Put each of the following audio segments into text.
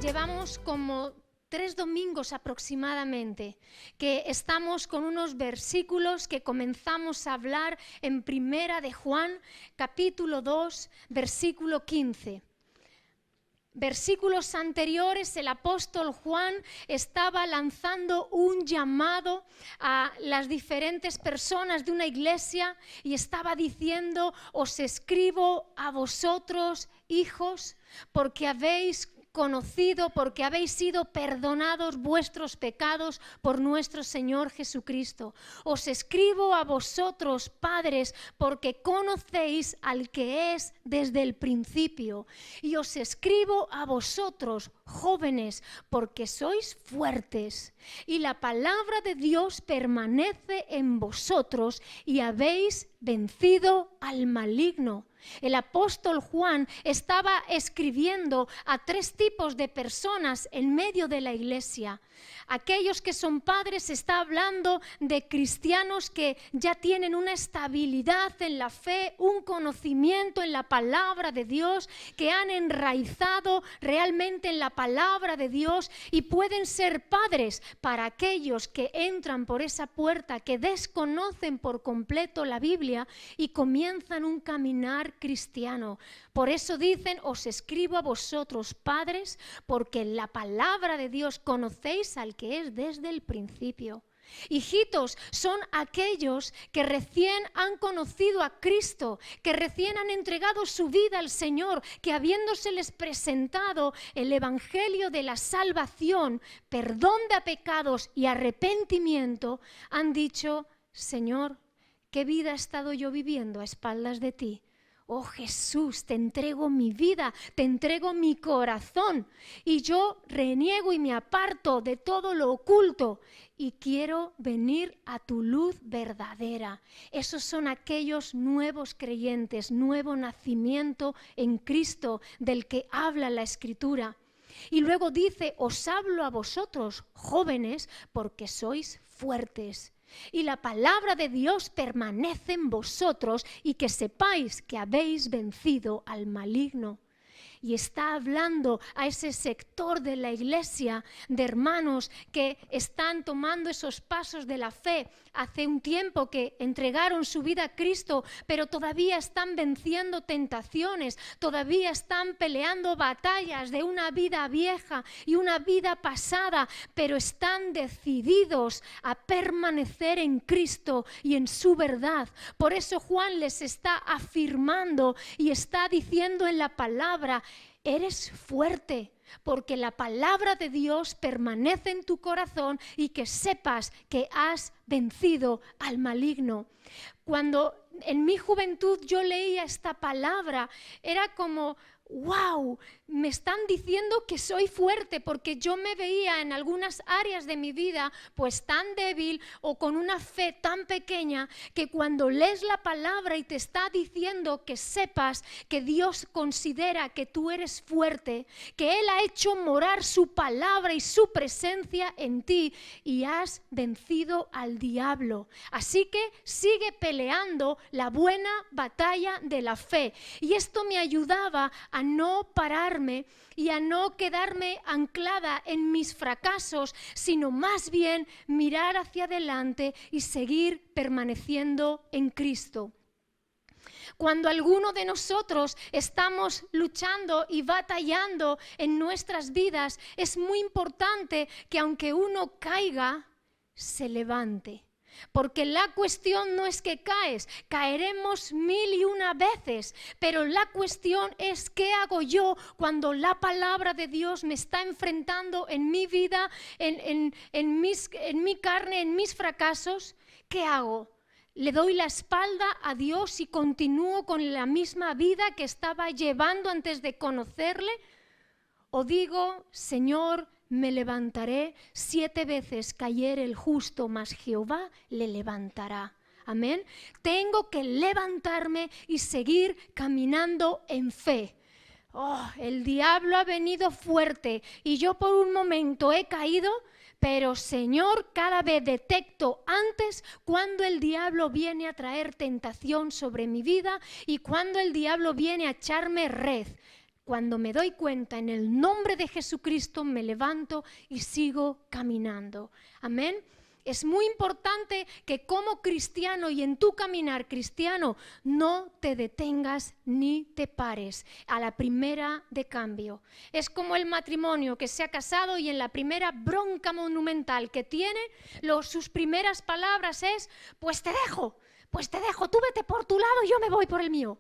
llevamos como 3 domingos aproximadamente que estamos con unos versículos que comenzamos a hablar en Primera de Juan, capítulo 2, versículo 15. Versículos anteriores, el apóstol Juan estaba lanzando un llamado a las diferentes personas de una iglesia y estaba diciendo: os escribo a vosotros, hijos, porque habéis conocido, porque habéis sido perdonados vuestros pecados por nuestro Señor Jesucristo. Os escribo a vosotros, padres, porque conocéis al que es desde el principio. Y os escribo a vosotros, jóvenes, porque sois fuertes, y la palabra de Dios permanece en vosotros, y habéis vencido al maligno. El apóstol Juan estaba escribiendo a 3 tipos de personas en medio de la iglesia. Aquellos que son padres, está hablando de cristianos que ya tienen una estabilidad en la fe, un conocimiento en la palabra de Dios, que han enraizado realmente en la palabra de Dios y pueden ser padres para aquellos que entran por esa puerta, que desconocen por completo la Biblia y comienzan un caminar cristiano. Por eso dicen: os escribo a vosotros, padres, porque en la palabra de Dios conocéis al que es desde el principio. Hijitos son aquellos que recién han conocido a Cristo, que recién han entregado su vida al Señor, que habiéndoseles presentado el evangelio de la salvación, perdón de pecados y arrepentimiento, han dicho: Señor, ¿qué vida he estado yo viviendo a espaldas de ti? Oh Jesús, te entrego mi vida, te entrego mi corazón, y yo reniego y me aparto de todo lo oculto y quiero venir a tu luz verdadera. Esos son aquellos nuevos creyentes, nuevo nacimiento en Cristo del que habla la Escritura. Y luego dice: os hablo a vosotros, jóvenes, porque sois fuertes. Y la palabra de Dios permanece en vosotros, y que sepáis que habéis vencido al maligno. Y está hablando a ese sector de la iglesia, de hermanos que están tomando esos pasos de la fe. Hace un tiempo que entregaron su vida a Cristo, pero todavía están venciendo tentaciones, todavía están peleando batallas de una vida vieja y una vida pasada, pero están decididos a permanecer en Cristo y en su verdad. Por eso Juan les está afirmando y está diciendo en la palabra: eres fuerte, porque la palabra de Dios permanece en tu corazón, y que sepas que has vencido al maligno. Cuando en mi juventud yo leía esta palabra, era como: ¡wow! Me están diciendo que soy fuerte, porque yo me veía en algunas áreas de mi vida pues tan débil o con una fe tan pequeña, que cuando lees la palabra y te está diciendo que sepas que Dios considera que tú eres fuerte, que Él ha hecho morar su palabra y su presencia en ti, y has vencido al diablo. Así que sigue peleando la buena batalla de la fe. Y esto me ayudaba a no pararme y a no quedarme anclada en mis fracasos, sino más bien mirar hacia adelante y seguir permaneciendo en Cristo. Cuando alguno de nosotros estamos luchando y batallando en nuestras vidas, es muy importante que aunque uno caiga, se levante. Porque la cuestión no es que caes, caeremos 1001 veces, pero la cuestión es: ¿qué hago yo cuando la palabra de Dios me está enfrentando en mi vida, en mi carne, en mis fracasos? ¿Qué hago? ¿Le doy la espalda a Dios y continúo con la misma vida que estaba llevando antes de conocerle? ¿O digo: Señor, me levantaré, 7 veces cayere el justo, mas Jehová le levantará? Amén. Tengo que levantarme y seguir caminando en fe. Oh, el diablo ha venido fuerte y yo por un momento he caído, pero Señor, cada vez detecto antes cuando el diablo viene a traer tentación sobre mi vida y cuando el diablo viene a echarme red. Cuando me doy cuenta, en el nombre de Jesucristo me levanto y sigo caminando. Amén. Es muy importante que como cristiano y en tu caminar cristiano no te detengas ni te pares a la primera de cambio. Es como el matrimonio que se ha casado y en la primera bronca monumental que tiene, sus primeras palabras es, pues te dejo, tú vete por tu lado y yo me voy por el mío.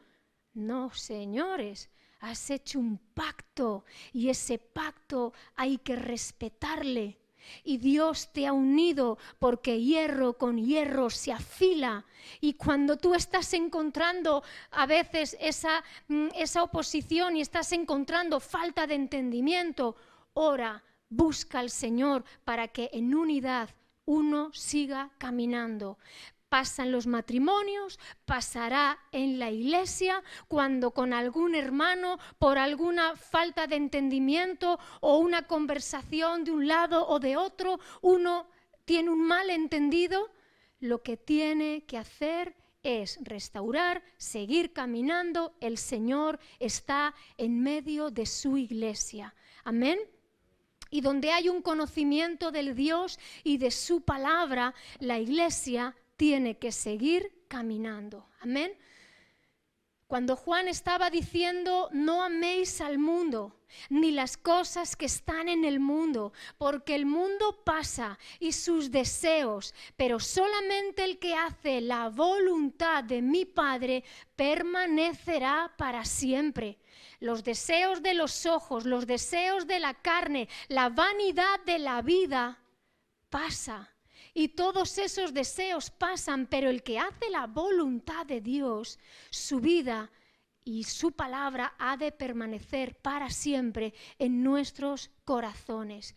No, señores. Has hecho un pacto y ese pacto hay que respetarle. Y Dios te ha unido porque hierro con hierro se afila. Y cuando tú estás encontrando a veces esa oposición y estás encontrando falta de entendimiento, ora, busca al Señor para que en unidad uno siga caminando. Pasa en los matrimonios, pasará en la iglesia, cuando con algún hermano, por alguna falta de entendimiento o una conversación de un lado o de otro, uno tiene un malentendido, lo que tiene que hacer es restaurar, seguir caminando. El Señor está en medio de su iglesia. Amén. Y donde hay un conocimiento del Dios y de su palabra, la iglesia tiene que seguir caminando. Amén. Cuando Juan estaba diciendo, no améis al mundo, ni las cosas que están en el mundo, porque el mundo pasa y sus deseos, pero solamente el que hace la voluntad de mi Padre permanecerá para siempre. Los deseos de los ojos, los deseos de la carne, la vanidad de la vida pasa. Y todos esos deseos pasan, pero el que hace la voluntad de Dios, su vida y su palabra ha de permanecer para siempre en nuestros corazones.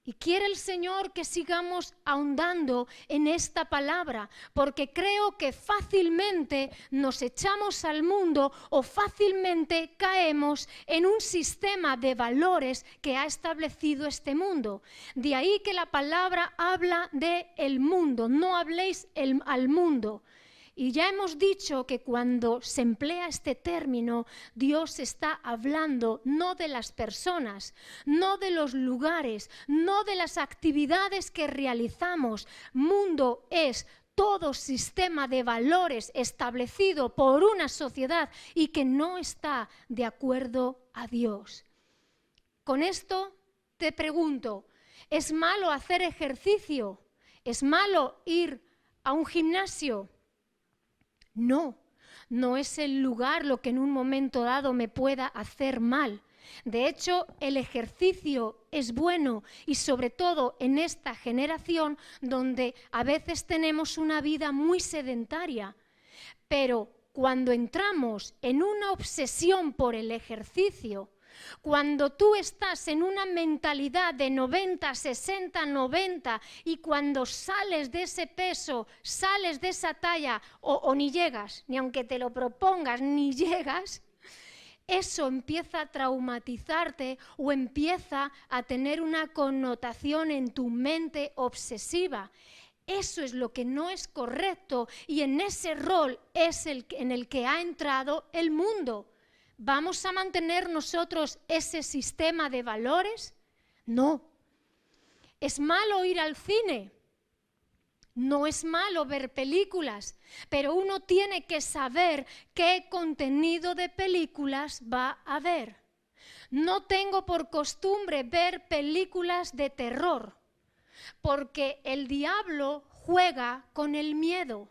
Y quiere el Señor que sigamos ahondando en esta palabra, porque creo que fácilmente nos echamos al mundo o fácilmente caemos en un sistema de valores que ha establecido este mundo. De ahí que la palabra habla de el mundo, no habléis al mundo. Y ya hemos dicho que cuando se emplea este término, Dios está hablando no de las personas, no de los lugares, no de las actividades que realizamos. Mundo es todo sistema de valores establecido por una sociedad y que no está de acuerdo a Dios. Con esto te pregunto, ¿es malo hacer ejercicio? ¿Es malo ir a un gimnasio? No, no es el lugar lo que en un momento dado me pueda hacer mal. De hecho, el ejercicio es bueno y sobre todo en esta generación donde a veces tenemos una vida muy sedentaria. Pero cuando entramos en una obsesión por el ejercicio, cuando tú estás en una mentalidad de 90, 60, 90 y cuando sales de ese peso, sales de esa talla o ni llegas, ni aunque te lo propongas, ni llegas, eso empieza a traumatizarte o empieza a tener una connotación en tu mente obsesiva. Eso es lo que no es correcto y en ese rol es en el que ha entrado el mundo. ¿Vamos a mantener nosotros ese sistema de valores? No. ¿Es malo ir al cine? No es malo ver películas, pero uno tiene que saber qué contenido de películas va a ver. No tengo por costumbre ver películas de terror, porque el diablo juega con el miedo.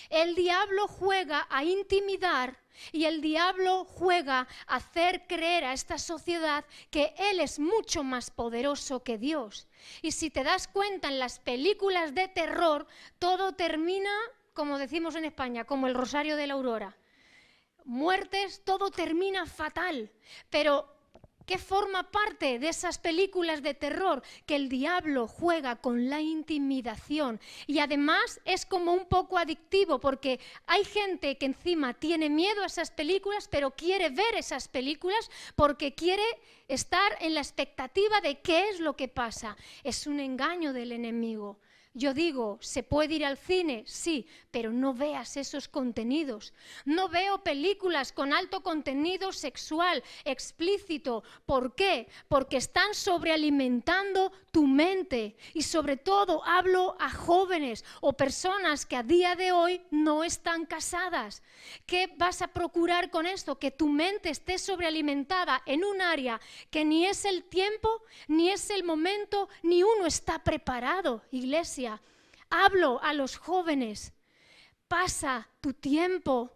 El diablo juega a intimidar y el diablo juega a hacer creer a esta sociedad que él es mucho más poderoso que Dios. Y si te das cuenta, en las películas de terror todo termina, como decimos en España, como el Rosario de la Aurora. Muertes, todo termina fatal, pero ¿qué forma parte de esas películas de terror? Que el diablo juega con la intimidación y además es como un poco adictivo porque hay gente que encima tiene miedo a esas películas pero quiere ver esas películas porque quiere estar en la expectativa de qué es lo que pasa. Es un engaño del enemigo. Yo digo, ¿se puede ir al cine? Sí, pero no veas esos contenidos. No veo películas con alto contenido sexual, explícito. ¿Por qué? Porque están sobrealimentando tu mente. Y sobre todo hablo a jóvenes o personas que a día de hoy no están casadas. ¿Qué vas a procurar con esto? Que tu mente esté sobrealimentada en un área que ni es el tiempo, ni es el momento, ni uno está preparado, iglesia. Hablo a los jóvenes, pasa tu tiempo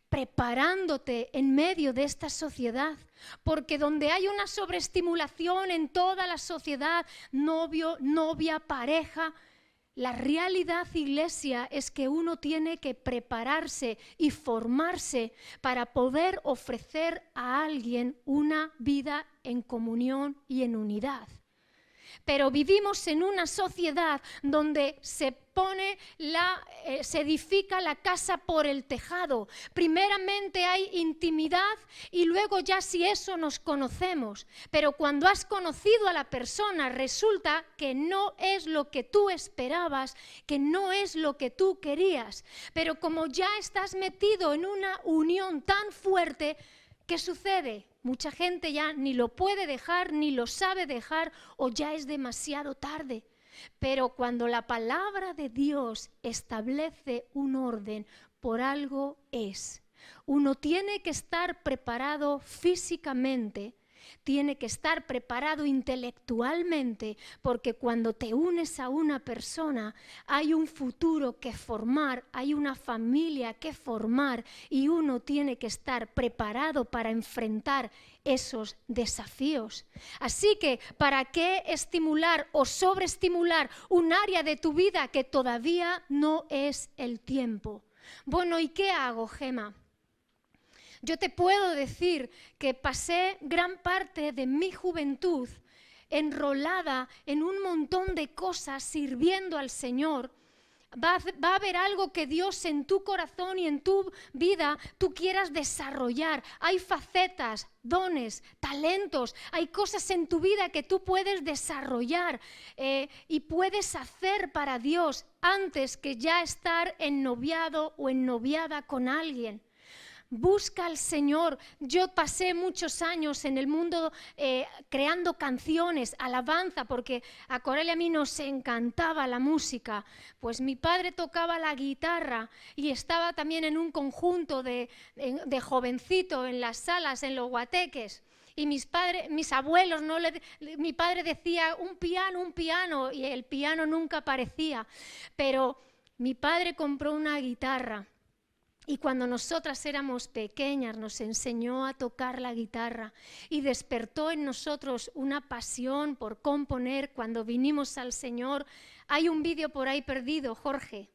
preparándote en medio de esta sociedad, porque donde hay una sobreestimulación en toda la sociedad, novio, novia, pareja, la realidad, iglesia, es que uno tiene que prepararse y formarse para poder ofrecer a alguien una vida en comunión y en unidad. Pero vivimos en una sociedad donde se edifica la casa por el tejado. Primeramente hay intimidad y luego ya si eso nos conocemos. Pero cuando has conocido a la persona resulta que no es lo que tú esperabas, que no es lo que tú querías. Pero como ya estás metido en una unión tan fuerte, ¿qué sucede? Mucha gente ya ni lo puede dejar, ni lo sabe dejar, o ya es demasiado tarde. Pero cuando la palabra de Dios establece un orden, por algo es. Uno tiene que estar preparado físicamente, tiene que estar preparado intelectualmente, porque cuando te unes a una persona hay un futuro que formar, hay una familia que formar y uno tiene que estar preparado para enfrentar esos desafíos. Así que, ¿para qué estimular o sobreestimular un área de tu vida que todavía no es el tiempo? Bueno, ¿y qué hago, Gema? Yo te puedo decir que pasé gran parte de mi juventud enrolada en un montón de cosas sirviendo al Señor. Va a haber algo que Dios en tu corazón y en tu vida tú quieras desarrollar. Hay facetas, dones, talentos, hay cosas en tu vida que tú puedes desarrollar y puedes hacer para Dios antes que ya estar ennoviado o ennoviada con alguien. Busca al Señor. Yo pasé muchos años en el mundo creando canciones, alabanza, porque a Corel y a mí nos encantaba la música. Pues mi padre tocaba la guitarra y estaba también en un conjunto de jovencito en las salas, en los guateques. Y mis abuelos, mi padre decía un piano, y el piano nunca aparecía. Pero mi padre compró una guitarra. Y cuando nosotras éramos pequeñas nos enseñó a tocar la guitarra y despertó en nosotros una pasión por componer. Cuando vinimos al Señor, hay un vídeo por ahí perdido, Jorge,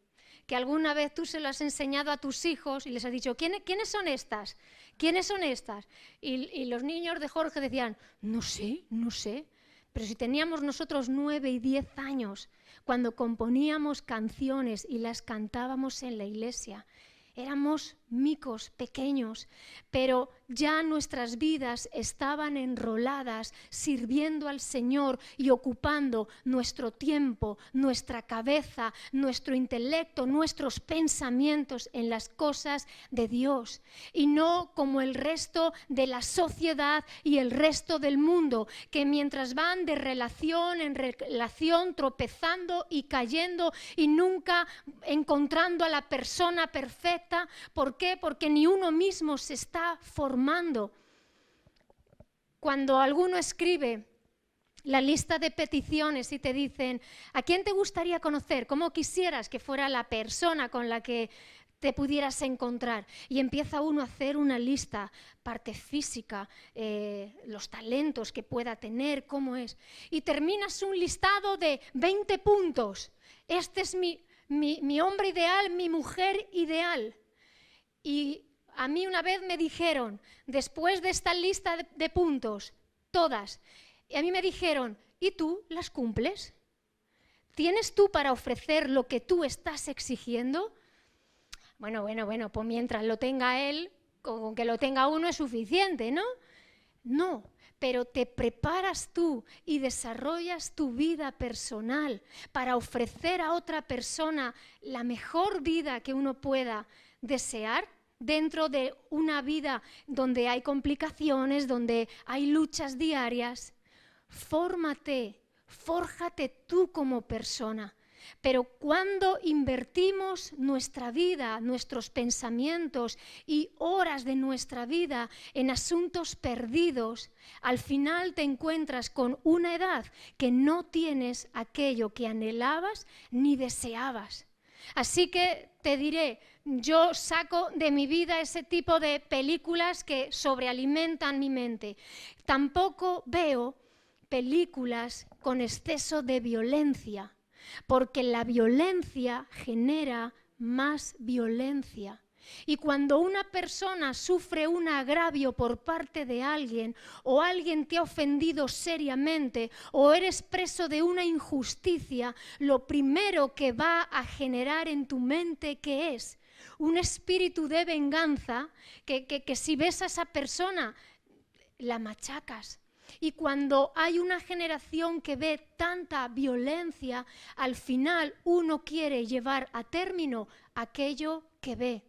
que alguna vez tú se lo has enseñado a tus hijos y les has dicho, ¿quiénes son estas? ¿Quiénes son estas? Y los niños de Jorge decían, no sé. Pero si teníamos nosotros 9 y 10 años, cuando componíamos canciones y las cantábamos en la iglesia, éramos micos, pequeños, pero ya nuestras vidas estaban enroladas, sirviendo al Señor y ocupando nuestro tiempo, nuestra cabeza, nuestro intelecto, nuestros pensamientos en las cosas de Dios. Y no como el resto de la sociedad y el resto del mundo, que mientras van de relación en relación, tropezando y cayendo y nunca encontrando a la persona perfecta. ¿Por qué? Porque ni uno mismo se está formando. Cuando alguno escribe la lista de peticiones y te dicen, ¿a quién te gustaría conocer? ¿Cómo quisieras que fuera la persona con la que te pudieras encontrar? Y empieza uno a hacer una lista, parte física, los talentos que pueda tener, cómo es. Y terminas un listado de 20 puntos. Este es mi hombre ideal, mi mujer ideal. Y a mí una vez me dijeron, después de esta lista de puntos, todas, y a mí me dijeron, ¿y tú las cumples? ¿Tienes tú para ofrecer lo que tú estás exigiendo? Bueno, pues mientras lo tenga él, con que lo tenga uno es suficiente, ¿no? No, pero te preparas tú y desarrollas tu vida personal para ofrecer a otra persona la mejor vida que uno pueda desear, dentro de una vida donde hay complicaciones, donde hay luchas diarias. Fórmate, fórjate tú como persona. Pero cuando invertimos nuestra vida, nuestros pensamientos y horas de nuestra vida en asuntos perdidos, al final te encuentras con una edad que no tienes aquello que anhelabas ni deseabas. Así que te diré, yo saco de mi vida ese tipo de películas que sobrealimentan mi mente. Tampoco veo películas con exceso de violencia, porque la violencia genera más violencia. Y cuando una persona sufre un agravio por parte de alguien, o alguien te ha ofendido seriamente, o eres preso de una injusticia, lo primero que va a generar en tu mente, ¿qué es? Un espíritu de venganza que si ves a esa persona, la machacas. Y cuando hay una generación que ve tanta violencia, al final uno quiere llevar a término aquello que ve.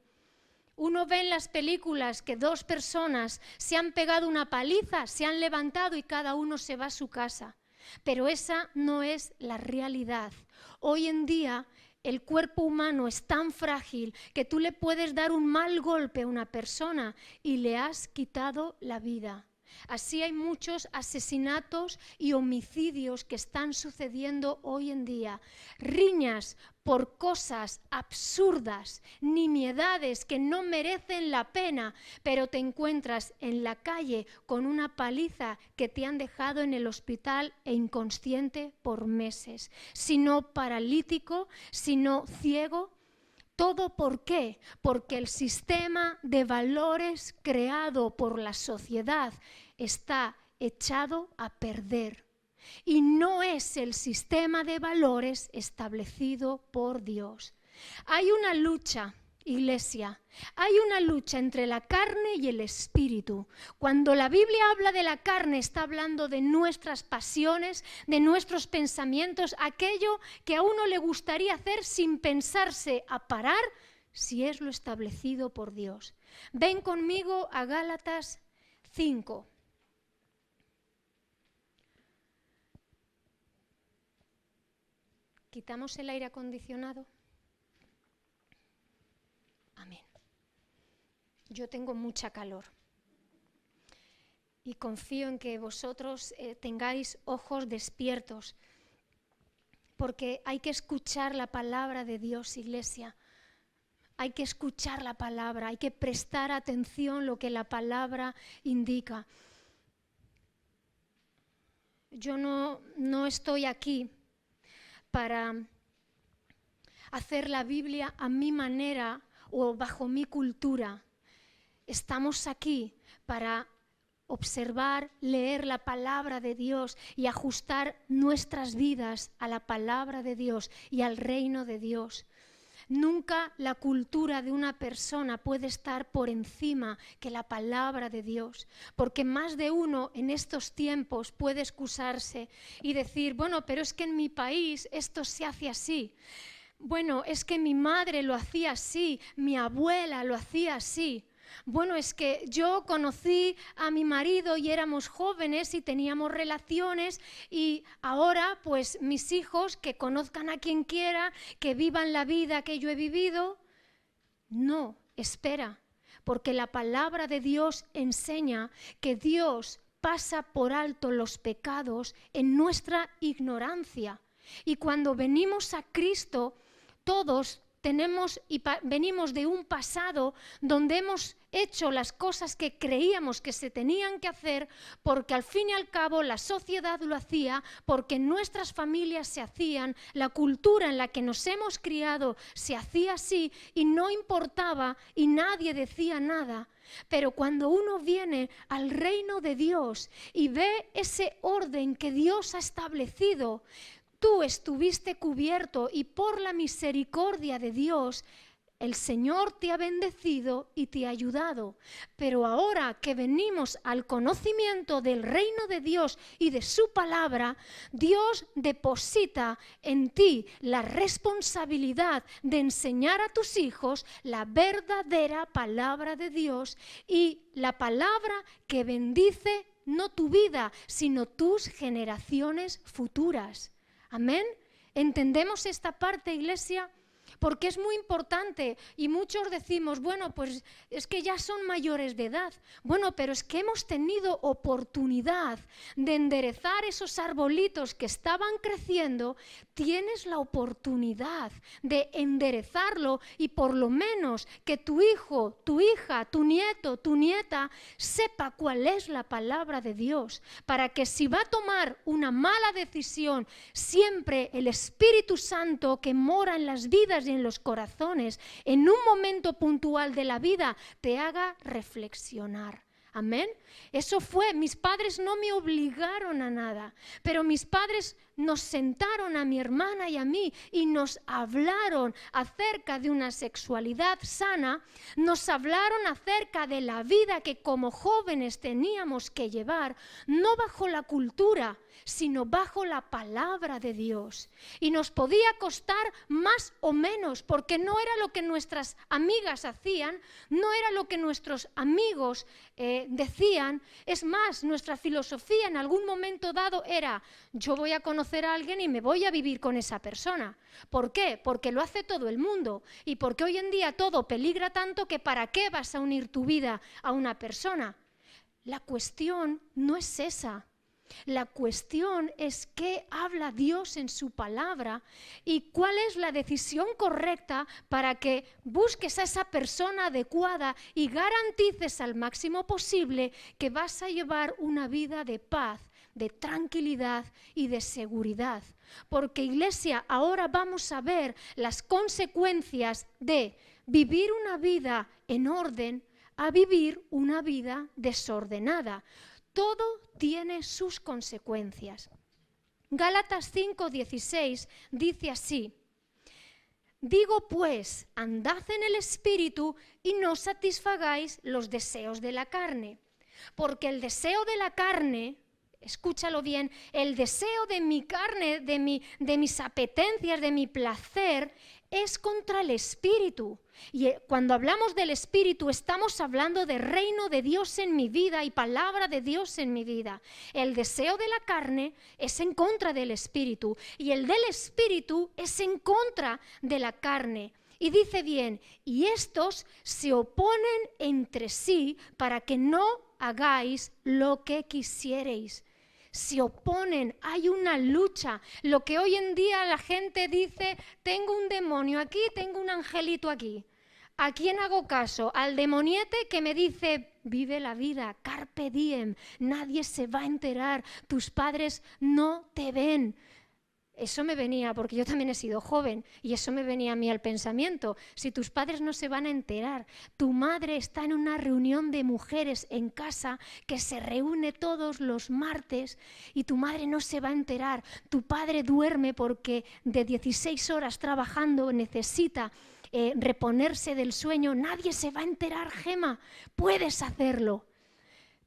Uno ve en las películas que dos personas se han pegado una paliza, se han levantado y cada uno se va a su casa. Pero esa no es la realidad. Hoy en día el cuerpo humano es tan frágil que tú le puedes dar un mal golpe a una persona y le has quitado la vida. Así hay muchos asesinatos y homicidios que están sucediendo hoy en día. Riñas por cosas absurdas, nimiedades que no merecen la pena, pero te encuentras en la calle con una paliza que te han dejado en el hospital e inconsciente por meses. Si no paralítico, si no ciego. ¿Todo por qué? Porque el sistema de valores creado por la sociedad está echado a perder. Y no es el sistema de valores establecido por Dios. Hay una lucha, iglesia, hay una lucha entre la carne y el espíritu. Cuando la Biblia habla de la carne, está hablando de nuestras pasiones, de nuestros pensamientos, aquello que a uno le gustaría hacer sin pensarse a parar, si es lo establecido por Dios. Ven conmigo a Gálatas 5. ¿Quitamos el aire acondicionado? Amén. Yo tengo mucha calor y confío en que vosotros tengáis ojos despiertos, porque hay que escuchar la palabra de Dios, iglesia. Hay que escuchar la palabra, hay que prestar atención a lo que la palabra indica. Yo no estoy aquí para hacer la Biblia a mi manera o bajo mi cultura. Estamos aquí para observar, leer la palabra de Dios y ajustar nuestras vidas a la palabra de Dios y al reino de Dios. Nunca la cultura de una persona puede estar por encima que la palabra de Dios, porque más de uno en estos tiempos puede excusarse y decir, bueno, pero es que en mi país esto se hace así. Bueno, es que mi madre lo hacía así, mi abuela lo hacía así. Bueno, es que yo conocí a mi marido y éramos jóvenes y teníamos relaciones y ahora pues mis hijos que conozcan a quien quiera, que vivan la vida que yo he vivido. No, espera, porque la palabra de Dios enseña que Dios pasa por alto los pecados en nuestra ignorancia. Y cuando venimos a Cristo, todos venimos de un pasado donde hemos hecho las cosas que creíamos que se tenían que hacer porque al fin y al cabo la sociedad lo hacía, porque nuestras familias se hacían, la cultura en la que nos hemos criado se hacía así y no importaba y nadie decía nada. Pero cuando uno viene al reino de Dios y ve ese orden que Dios ha establecido, tú estuviste cubierto y por la misericordia de Dios el Señor te ha bendecido y te ha ayudado, pero ahora que venimos al conocimiento del reino de Dios y de su palabra, Dios deposita en ti la responsabilidad de enseñar a tus hijos la verdadera palabra de Dios y la palabra que bendice no tu vida, sino tus generaciones futuras. Amén. ¿Entendemos esta parte, iglesia? Porque es muy importante y muchos decimos, bueno, pues es que ya son mayores de edad. Bueno, pero es que hemos tenido oportunidad de enderezar esos arbolitos que estaban creciendo. Tienes la oportunidad de enderezarlo y por lo menos que tu hijo, tu hija, tu nieto, tu nieta sepa cuál es la palabra de Dios, para que si va a tomar una mala decisión, siempre el Espíritu Santo que mora en las vidas y en los corazones, en un momento puntual de la vida, te haga reflexionar. Amén. Eso fue, mis padres no me obligaron a nada, pero mis padres nos sentaron a mi hermana y a mí y nos hablaron acerca de una sexualidad sana, nos hablaron acerca de la vida que como jóvenes teníamos que llevar, no bajo la cultura, sino bajo la palabra de Dios. Y nos podía costar más o menos, porque no era lo que nuestras amigas hacían, no era lo que nuestros amigos decían. Es más, nuestra filosofía en algún momento dado era, yo voy a conocer a alguien y me voy a vivir con esa persona. ¿Por qué? Porque lo hace todo el mundo y porque hoy en día todo peligra tanto que ¿para qué vas a unir tu vida a una persona? La cuestión no es esa. La cuestión es qué habla Dios en su palabra y cuál es la decisión correcta para que busques a esa persona adecuada y garantices al máximo posible que vas a llevar una vida de paz, de tranquilidad y de seguridad. Porque, iglesia, ahora vamos a ver las consecuencias de vivir una vida en orden a vivir una vida desordenada. Todo tiene sus consecuencias. Gálatas 5:16 dice así: digo pues, andad en el Espíritu y no satisfagáis los deseos de la carne. Porque el deseo de la carne, escúchalo bien, el deseo de mi carne, de mis apetencias, de mi placer, es contra el Espíritu. Y cuando hablamos del Espíritu estamos hablando del reino de Dios en mi vida y palabra de Dios en mi vida. El deseo de la carne es en contra del Espíritu y el del Espíritu es en contra de la carne. Y dice bien, y estos se oponen entre sí para que no hagáis lo que quisierais. Se oponen, hay una lucha. Lo que hoy en día la gente dice, tengo un demonio aquí, tengo un angelito aquí. ¿A quién hago caso? Al demoniete que me dice, vive la vida, carpe diem, nadie se va a enterar, tus padres no te ven. Eso me venía, porque yo también he sido joven, y eso me venía a mí al pensamiento. Si tus padres no se van a enterar, tu madre está en una reunión de mujeres en casa que se reúne todos los martes y tu madre no se va a enterar. Tu padre duerme porque de 16 horas trabajando necesita reponerse del sueño. Nadie se va a enterar, Gema, puedes hacerlo.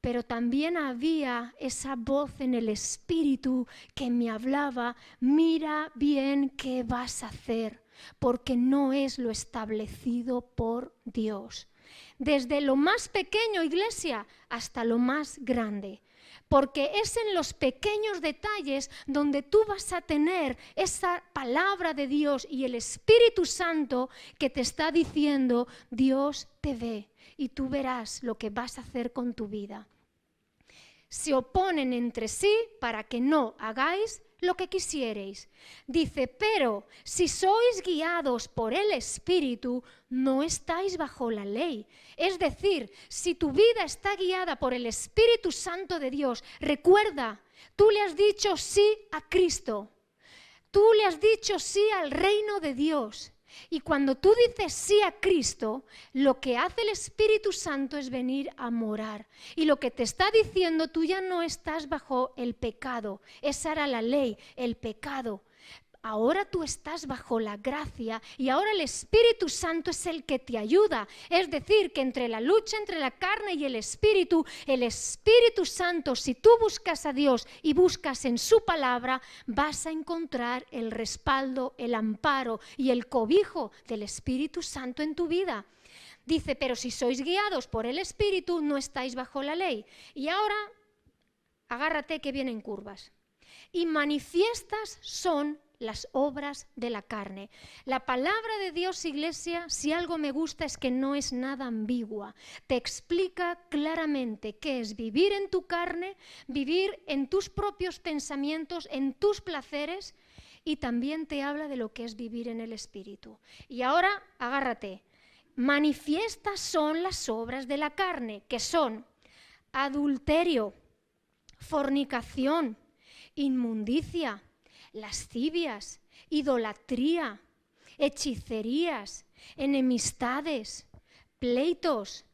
Pero también había esa voz en el Espíritu que me hablaba, mira bien qué vas a hacer, porque no es lo establecido por Dios. Desde lo más pequeño, iglesia, hasta lo más grande. Porque es en los pequeños detalles donde tú vas a tener esa palabra de Dios y el Espíritu Santo que te está diciendo, Dios te ve y tú verás lo que vas a hacer con tu vida. Se oponen entre sí para que no hagáis lo que quisierais. Dice, pero si sois guiados por el Espíritu, no estáis bajo la ley. Es decir, si tu vida está guiada por el Espíritu Santo de Dios, recuerda, tú le has dicho sí a Cristo. Tú le has dicho sí al reino de Dios. Y cuando tú dices sí a Cristo, lo que hace el Espíritu Santo es venir a morar. Y lo que te está diciendo, tú ya no estás bajo el pecado. Esa era la ley, el pecado. ahora tú estás bajo la gracia y ahora el Espíritu Santo es el que te ayuda. Es decir, que entre la lucha entre la carne y el Espíritu Santo, si tú buscas a Dios y buscas en su palabra, vas a encontrar el respaldo, el amparo y el cobijo del Espíritu Santo en tu vida. Dice, pero si sois guiados por el Espíritu, no estáis bajo la ley. Y ahora, agárrate que vienen curvas. Y manifiestas son las obras de la carne. La palabra de Dios, iglesia, si algo me gusta es que no es nada ambigua. Te explica claramente qué es vivir en tu carne, vivir en tus propios pensamientos, en tus placeres, y también te habla de lo que es vivir en el Espíritu. Y ahora, agárrate. Manifiestas son las obras de la carne, que son adulterio, fornicación, inmundicia, lascivias, idolatría, hechicerías, enemistades, pleitos,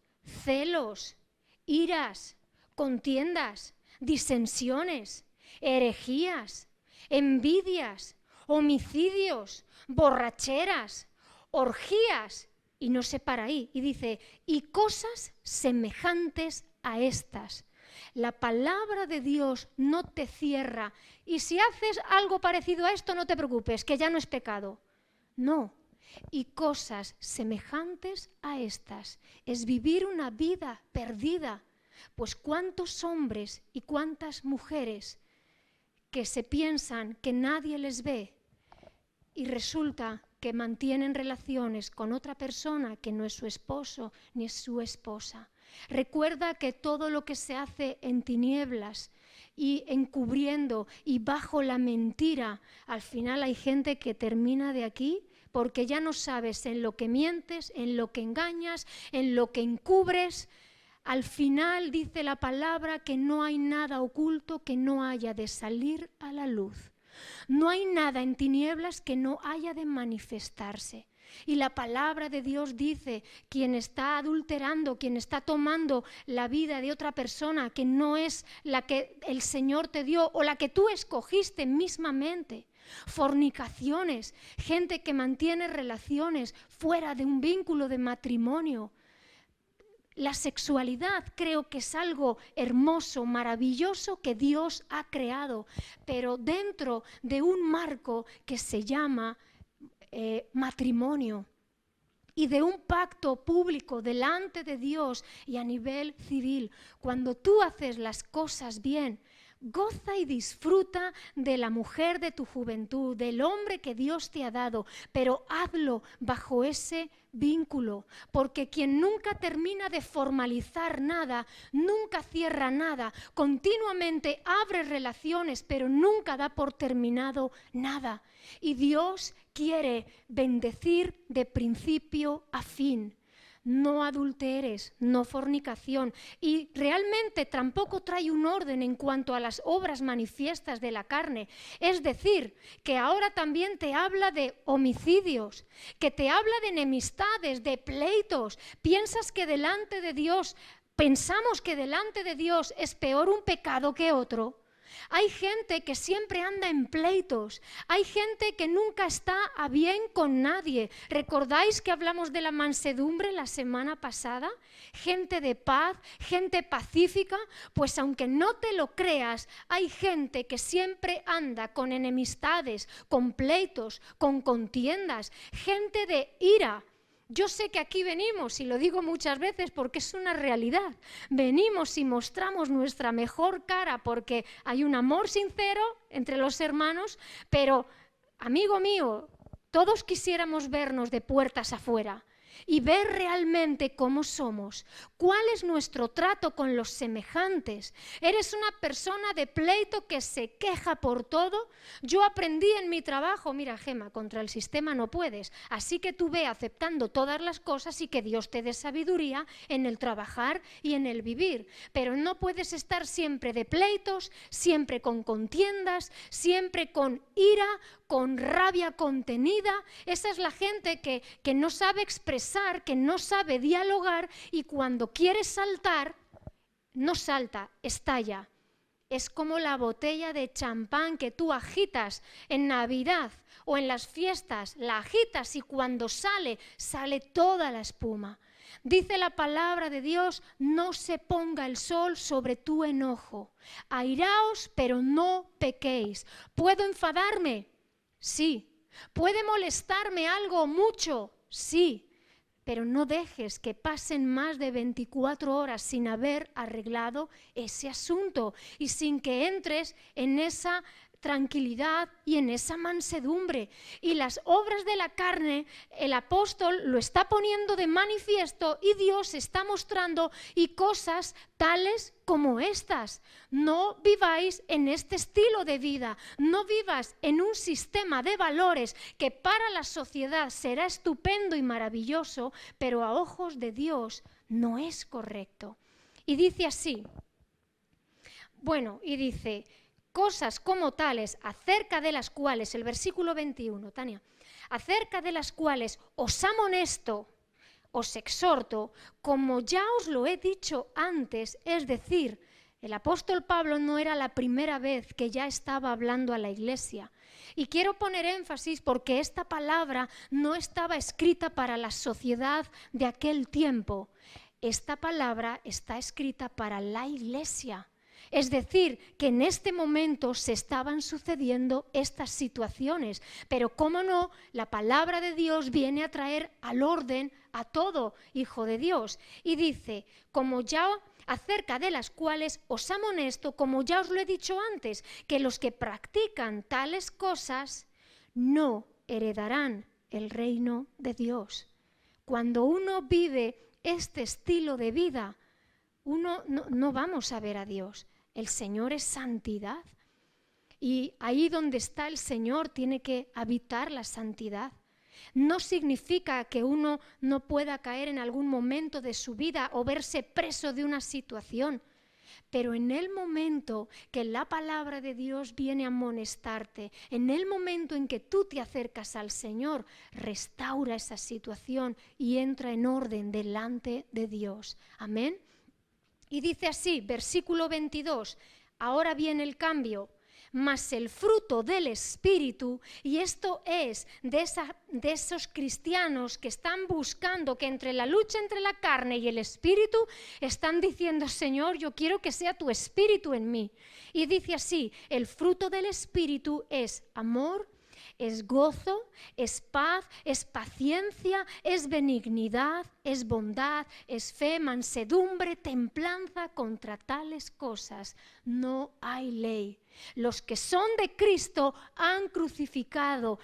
celos, iras, contiendas, disensiones, herejías, envidias, homicidios, borracheras, orgías, y no se para ahí, y dice, y cosas semejantes a estas. La palabra de Dios no te cierra. Y si haces algo parecido a esto, no te preocupes, que ya no es pecado. No. Y cosas semejantes a estas. Es vivir una vida perdida. Pues cuántos hombres y cuántas mujeres que se piensan que nadie les ve y resulta que mantienen relaciones con otra persona que no es su esposo ni es su esposa. Recuerda que todo lo que se hace en tinieblas y encubriendo y bajo la mentira, al final hay gente que termina de aquí porque ya no sabes en lo que mientes, en lo que engañas, en lo que encubres. Al final dice la palabra que no hay nada oculto que no haya de salir a la luz. No hay nada en tinieblas que no haya de manifestarse. Y la palabra de Dios dice, quien está adulterando, quien está tomando la vida de otra persona que no es la que el Señor te dio o la que tú escogiste mismamente. Fornicaciones, gente que mantiene relaciones fuera de un vínculo de matrimonio. La sexualidad creo que es algo hermoso, maravilloso que Dios ha creado, pero dentro de un marco que se llama matrimonio y de un pacto público delante de Dios y a nivel civil. Cuando tú haces las cosas bien, goza y disfruta de la mujer de tu juventud, del hombre que Dios te ha dado, pero hazlo bajo ese vínculo, porque quien nunca termina de formalizar nada, nunca cierra nada, continuamente abre relaciones, pero nunca da por terminado nada. Y Dios quiere bendecir de principio a fin. No adulteres, no fornicación. Y realmente tampoco trae un orden en cuanto a las obras manifiestas de la carne. Es decir, que ahora también te habla de homicidios, que te habla de enemistades, de pleitos. Piensas que delante de Dios, pensamos que delante de Dios es peor un pecado que otro. Hay gente que siempre anda en pleitos, hay gente que nunca está a bien con nadie. ¿Recordáis que hablamos de la mansedumbre la semana pasada? Gente de paz, gente pacífica. Pues aunque no te lo creas, hay gente que siempre anda con enemistades, con pleitos, con contiendas, gente de ira. Yo sé que aquí venimos, y lo digo muchas veces porque es una realidad, venimos y mostramos nuestra mejor cara porque hay un amor sincero entre los hermanos, pero, amigo mío, todos quisiéramos vernos de puertas afuera y ver realmente cómo somos, cuál es nuestro trato con los semejantes. ¿Eres una persona de pleito que se queja por todo? Yo aprendí en mi trabajo, mira Gema, contra el sistema no puedes, así que tú ve aceptando todas las cosas y que Dios te dé sabiduría en el trabajar y en el vivir, pero no puedes estar siempre de pleitos, siempre con contiendas, siempre con ira, con rabia contenida. Esa es la gente que no sabe expresar, que no sabe dialogar y cuando quiere saltar, no salta, estalla. es como la botella de champán que tú agitas en Navidad o en las fiestas, la agitas y cuando sale toda la espuma. Dice la palabra de Dios, no se ponga el sol sobre tu enojo. Airaos, pero no pequéis. ¿Puedo enfadarme? Sí. ¿Puede molestarme algo mucho? Sí. Pero no dejes que pasen más de 24 horas sin haber arreglado ese asunto y sin que entres en esa tranquilidad y en esa mansedumbre. Y las obras de la carne, el apóstol lo está poniendo de manifiesto y Dios está mostrando y cosas tales como estas. No viváis en este estilo de vida, no vivas en un sistema de valores que para la sociedad será estupendo y maravilloso, pero a ojos de Dios no es correcto. Y dice así, cosas como tales, acerca de las cuales, el versículo 21, Tania, acerca de las cuales os amonesto, os exhorto, como ya os lo he dicho antes, es decir, el apóstol Pablo no era la primera vez que ya estaba hablando a la iglesia. Y quiero poner énfasis porque esta palabra no estaba escrita para la sociedad de aquel tiempo. Esta palabra está escrita para la iglesia. Es decir, que en este momento se estaban sucediendo estas situaciones, pero cómo no, la palabra de Dios viene a traer al orden a todo hijo de Dios. Y dice, como ya acerca de las cuales os amonesto, como ya os lo he dicho antes, que los que practican tales cosas no heredarán el reino de Dios. Cuando uno vive este estilo de vida, uno no vamos a ver a Dios. El Señor es santidad y ahí donde está el Señor tiene que habitar la santidad. No significa que uno no pueda caer en algún momento de su vida o verse preso de una situación, pero en el momento que la palabra de Dios viene a amonestarte, en el momento en que tú te acercas al Señor, restaura esa situación y entra en orden delante de Dios. Amén. Y dice así, versículo 22, ahora viene el cambio, mas el fruto del Espíritu, y esto es de esos cristianos que están buscando, que entre la lucha entre la carne y el Espíritu, están diciendo, Señor, yo quiero que sea tu Espíritu en mí. Y dice así, el fruto del Espíritu es amor, es gozo, es paz, es paciencia, es benignidad, es bondad, es fe, mansedumbre, templanza. Contra tales cosas no hay ley. Los que son de Cristo han crucificado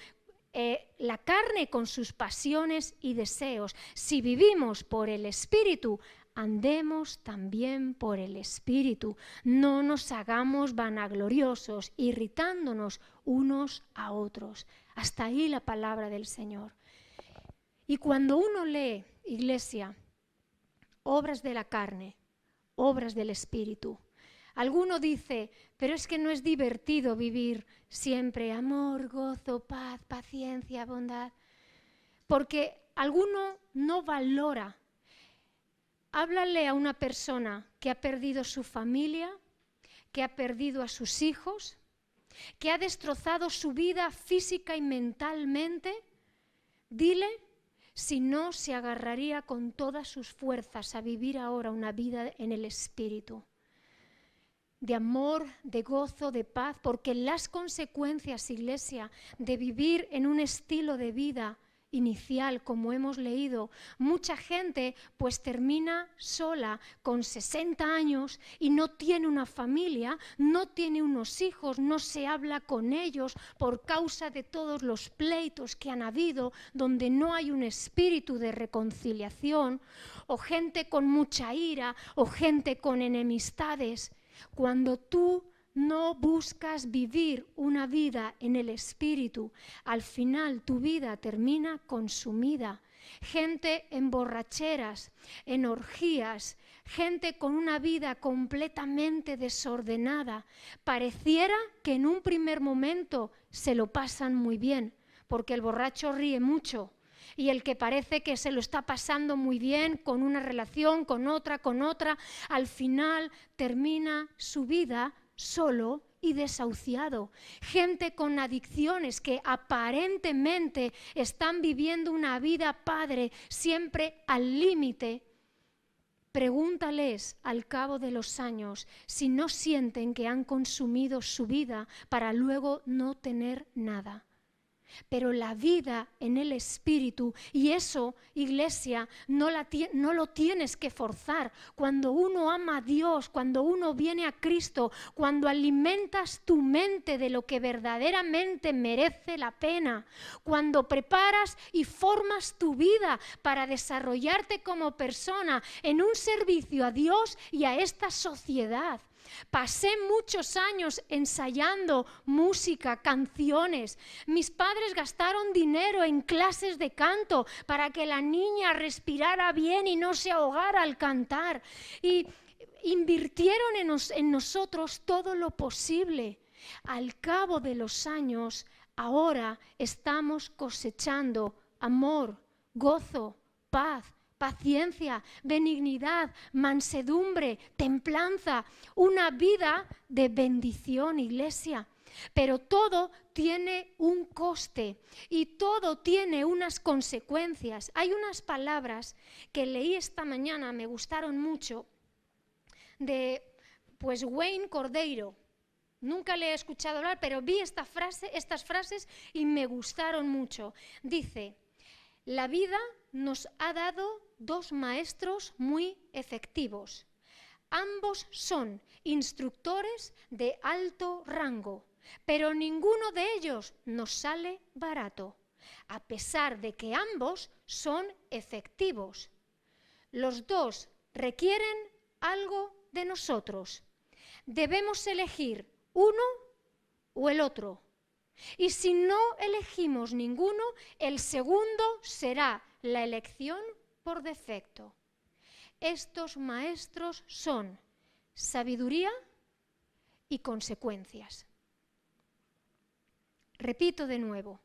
la carne con sus pasiones y deseos. Si vivimos por el Espíritu, andemos también por el Espíritu. No nos hagamos vanagloriosos, irritándonos unos a otros. Hasta ahí la palabra del Señor. Y cuando uno lee, iglesia, obras de la carne, obras del Espíritu, alguno dice, pero es que no es divertido vivir siempre amor, gozo, paz, paciencia, bondad, porque alguno no valora. Háblale a una persona que ha perdido su familia, que ha perdido a sus hijos, que ha destrozado su vida física y mentalmente. Dile si no se agarraría con todas sus fuerzas a vivir ahora una vida en el Espíritu, de amor, de gozo, de paz, porque las consecuencias, iglesia, de vivir en un estilo de vida inicial, como hemos leído, mucha gente pues termina sola con 60 años y no tiene una familia, no tiene unos hijos, no se habla con ellos por causa de todos los pleitos que han habido, donde no hay un espíritu de reconciliación, o gente con mucha ira, o gente con enemistades. Cuando tú no buscas vivir una vida en el Espíritu, al final tu vida termina consumida. Gente en borracheras, en orgías, gente con una vida completamente desordenada. Pareciera que en un primer momento se lo pasan muy bien, porque el borracho ríe mucho. Y el que parece que se lo está pasando muy bien con una relación, con otra, al final termina su vida solo y desahuciado. Gente con adicciones que aparentemente están viviendo una vida, Padre, siempre al límite. Pregúntales al cabo de los años si no sienten que han consumido su vida para luego no tener nada. Pero la vida en el Espíritu, y eso, iglesia, no lo tienes que forzar. Cuando uno ama a Dios, cuando uno viene a Cristo, cuando alimentas tu mente de lo que verdaderamente merece la pena, cuando preparas y formas tu vida para desarrollarte como persona en un servicio a Dios y a esta sociedad. Pasé muchos años ensayando música, canciones. Mis padres gastaron dinero en clases de canto para que la niña respirara bien y no se ahogara al cantar. Y invirtieron en nosotros todo lo posible. Al cabo de los años, ahora estamos cosechando amor, gozo, paz, paciencia, benignidad, mansedumbre, templanza, una vida de bendición, iglesia. Pero todo tiene un coste y todo tiene unas consecuencias. Hay unas palabras que leí esta mañana, me gustaron mucho, de Wayne Cordeiro. Nunca le he escuchado hablar, pero vi estas frases y me gustaron mucho. Dice: la vida nos ha dado dos maestros muy efectivos. Ambos son instructores de alto rango, pero ninguno de ellos nos sale barato, a pesar de que ambos son efectivos. Los dos requieren algo de nosotros. Debemos elegir uno o el otro. Y si no elegimos ninguno, el segundo será la elección por defecto. Estos maestros son sabiduría y consecuencias. Repito de nuevo.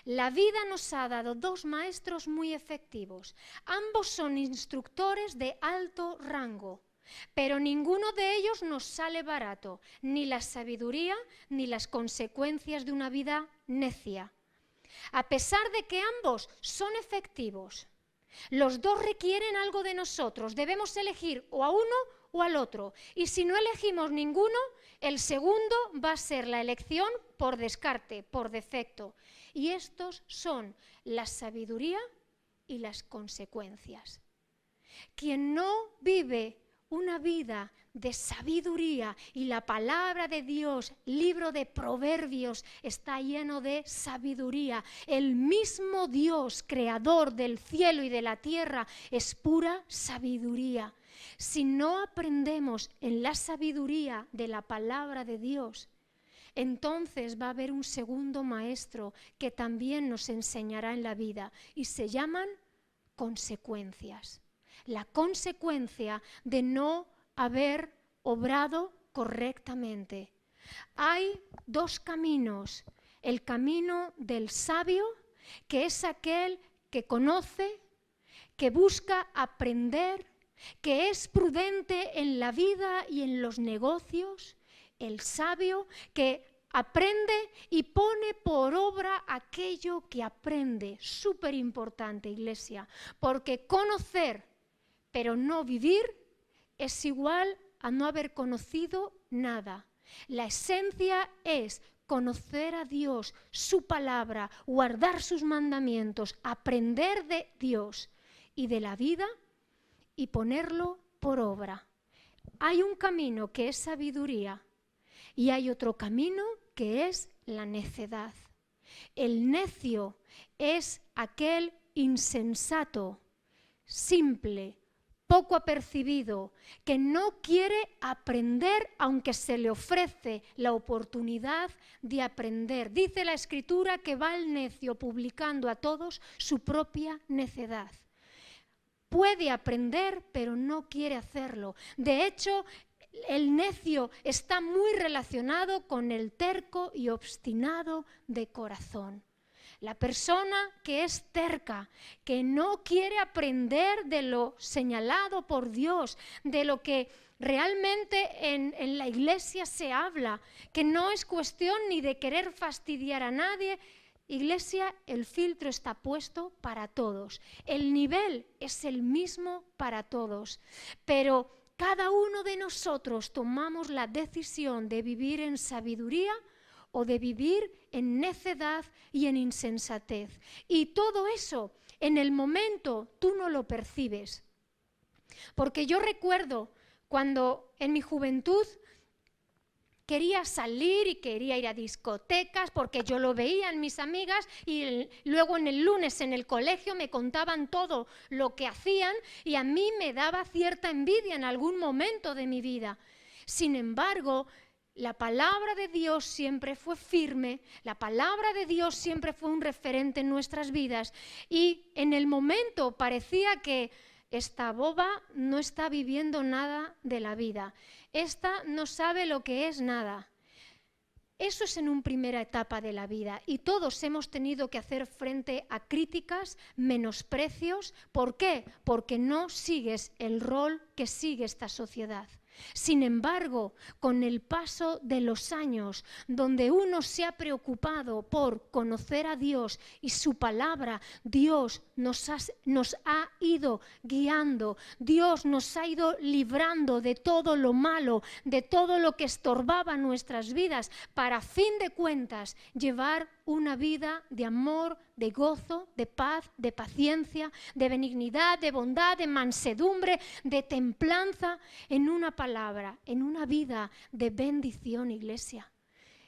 La vida nos ha dado dos maestros muy efectivos. Ambos son instructores de alto rango. Pero ninguno de ellos nos sale barato, ni la sabiduría ni las consecuencias de una vida necia. A pesar de que ambos son efectivos, los dos requieren algo de nosotros. Debemos elegir o a uno o al otro. Y si no elegimos ninguno, el segundo va a ser la elección por descarte, por defecto. Y estos son la sabiduría y las consecuencias. Quien no vive una vida de sabiduría, y la palabra de Dios, libro de Proverbios, está lleno de sabiduría. El mismo Dios, creador del cielo y de la tierra, es pura sabiduría. Si no aprendemos en la sabiduría de la palabra de Dios, entonces va a haber un segundo maestro que también nos enseñará en la vida, y se llaman consecuencias. La consecuencia de no haber obrado correctamente. Hay dos caminos. El camino del sabio, que es aquel que conoce, que busca aprender, que es prudente en la vida y en los negocios. El sabio que aprende y pone por obra aquello que aprende. Súper importante, iglesia, porque conocer pero no vivir es igual a no haber conocido nada. La esencia es conocer a Dios, su palabra, guardar sus mandamientos, aprender de Dios y de la vida y ponerlo por obra. Hay un camino que es sabiduría y hay otro camino que es la necedad. El necio es aquel insensato, simple, poco apercibido, que no quiere aprender aunque se le ofrece la oportunidad de aprender. Dice la Escritura que va el necio publicando a todos su propia necedad. Puede aprender, pero no quiere hacerlo. De hecho, el necio está muy relacionado con el terco y obstinado de corazón. La persona que es terca, que no quiere aprender de lo señalado por Dios, de lo que realmente en la iglesia se habla, que no es cuestión ni de querer fastidiar a nadie. Iglesia, el filtro está puesto para todos. El nivel es el mismo para todos. Pero cada uno de nosotros tomamos la decisión de vivir en sabiduría o de vivir en necedad y en insensatez. Y todo eso, en el momento, tú no lo percibes. Porque yo recuerdo cuando en mi juventud quería salir y quería ir a discotecas porque yo lo veía en mis amigas y luego en el lunes en el colegio me contaban todo lo que hacían y a mí me daba cierta envidia en algún momento de mi vida. Sin embargo, la palabra de Dios siempre fue firme, la palabra de Dios siempre fue un referente en nuestras vidas y en el momento parecía que esta boba no está viviendo nada de la vida. Esta no sabe lo que es nada. Eso es en una primera etapa de la vida y todos hemos tenido que hacer frente a críticas, menosprecios. ¿Por qué? Porque no sigues el rol que sigue esta sociedad. Sin embargo, con el paso de los años, donde uno se ha preocupado por conocer a Dios y su palabra, Dios nos ha ido guiando, Dios nos ha ido librando de todo lo malo, de todo lo que estorbaba nuestras vidas, para a fin de cuentas llevar una vida de amor, de gozo, de paz, de paciencia, de benignidad, de bondad, de mansedumbre, de templanza, en una palabra, en una vida de bendición, iglesia.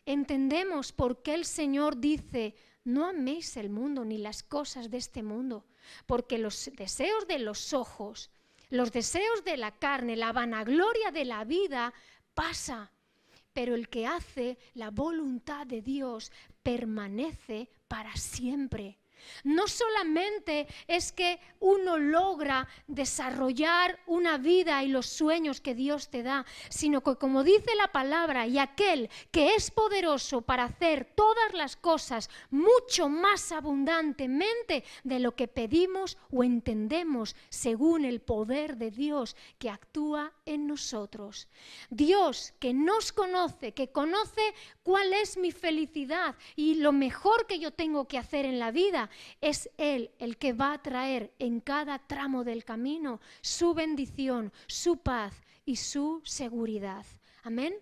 Entendemos por qué el Señor dice: no améis el mundo ni las cosas de este mundo, porque los deseos de los ojos, los deseos de la carne, la vanagloria de la vida pasa. Pero el que hace la voluntad de Dios permanece para siempre. No solamente es que uno logra desarrollar una vida y los sueños que Dios te da, sino que, como dice la palabra, y aquel que es poderoso para hacer todas las cosas mucho más abundantemente de lo que pedimos o entendemos, según el poder de Dios que actúa en nosotros. Dios que nos conoce, que conoce cuál es mi felicidad y lo mejor que yo tengo que hacer en la vida, es Él el que va a traer en cada tramo del camino su bendición, su paz y su seguridad. Amén.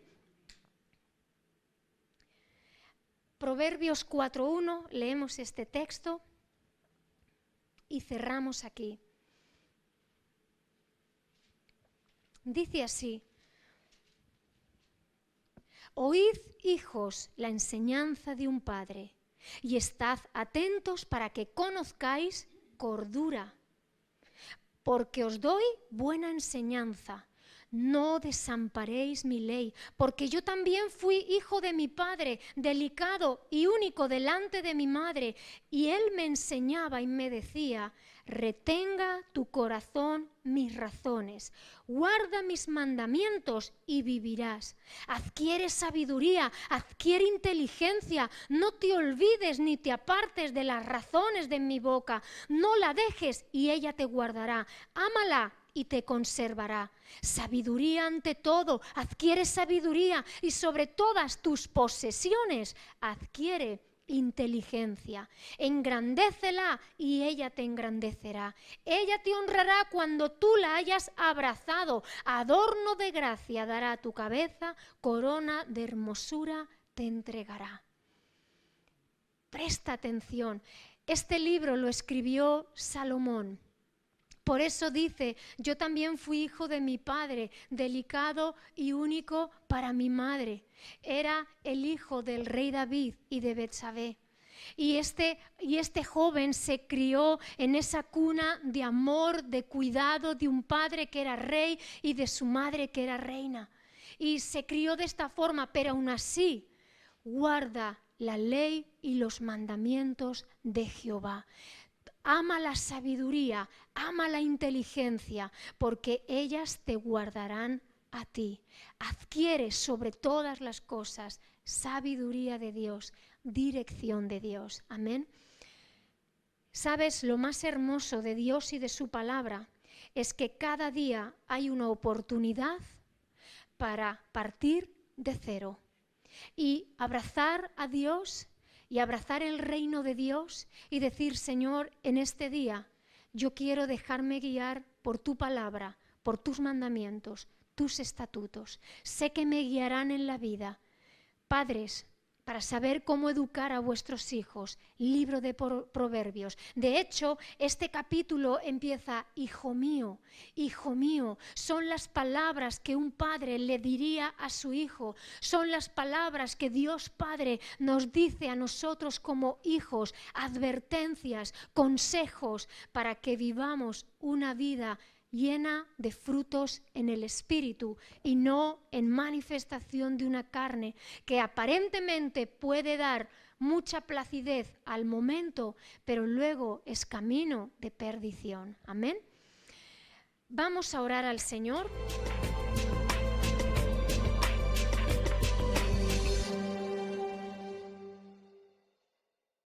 Proverbios 4:1, leemos este texto y cerramos aquí. Dice así: oíd, hijos, la enseñanza de un padre, y estad atentos para que conozcáis cordura, porque os doy buena enseñanza. No desamparéis mi ley, porque yo también fui hijo de mi padre, delicado y único delante de mi madre, y él me enseñaba y me decía: retenga tu corazón mis razones, guarda mis mandamientos y vivirás. Adquiere sabiduría, adquiere inteligencia, no te olvides ni te apartes de las razones de mi boca, no la dejes y ella te guardará. Ámala y te conservará. Sabiduría ante todo, adquiere sabiduría, y sobre todas tus posesiones adquiere inteligencia. Engrandécela y ella te engrandecerá. Ella te honrará cuando tú la hayas abrazado. Adorno de gracia dará a tu cabeza, corona de hermosura te entregará. Presta atención. Este libro lo escribió Salomón. Por eso dice: yo también fui hijo de mi padre, delicado y único para mi madre. Era el hijo del rey David y de Betsabé. Y este joven se crió en esa cuna de amor, de cuidado de un padre que era rey y de su madre que era reina. Y se crió de esta forma, pero aún así guarda la ley y los mandamientos de Jehová. Ama la sabiduría, ama la inteligencia, porque ellas te guardarán a ti. Adquiere sobre todas las cosas sabiduría de Dios, dirección de Dios. Amén. Sabes, lo más hermoso de Dios y de su palabra es que cada día hay una oportunidad para partir de cero y abrazar a Dios y abrazar el reino de Dios y decir, Señor, en este día yo quiero dejarme guiar por tu palabra, por tus mandamientos, tus estatutos. Sé que me guiarán en la vida. Padres, para saber cómo educar a vuestros hijos, libro de Proverbios. De hecho, este capítulo empieza, hijo mío, son las palabras que un padre le diría a su hijo, son las palabras que Dios Padre nos dice a nosotros como hijos, advertencias, consejos para que vivamos una vida llena de frutos en el Espíritu y no en manifestación de una carne que aparentemente puede dar mucha placidez al momento, pero luego es camino de perdición. Amén. Vamos a orar al Señor.